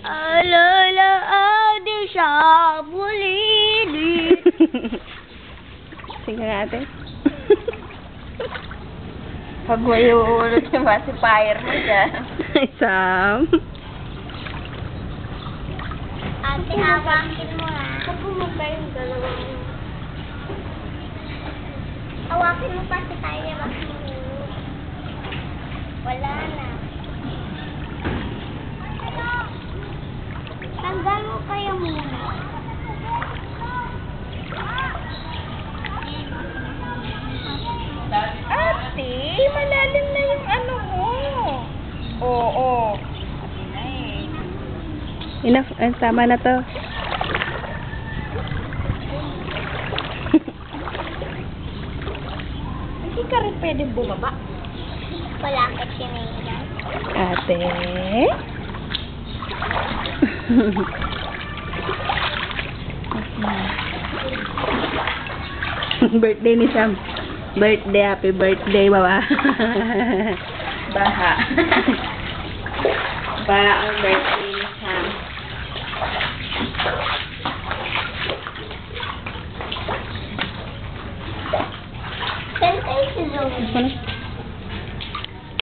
Alala, di siya bulilit. Tingnan natin. Pag may uulot yung pacifier mo dyan. Sam. Ate, hawakin mo ha. Kapag mo pa yung dalawang. Hawakin mo pacifier. Wala na. Tanggal mo kaya muna. Ate, malalim na yung ano mo. Oo. Enough. Tama na to. Hindi ka rin pwede bumaba. Wala ka sinayang. Ate. Birthday ni Sam. Birthday, happy birthday, baba. Baha. Baha ang birthday ni Sam. Saan tayo si Zoe?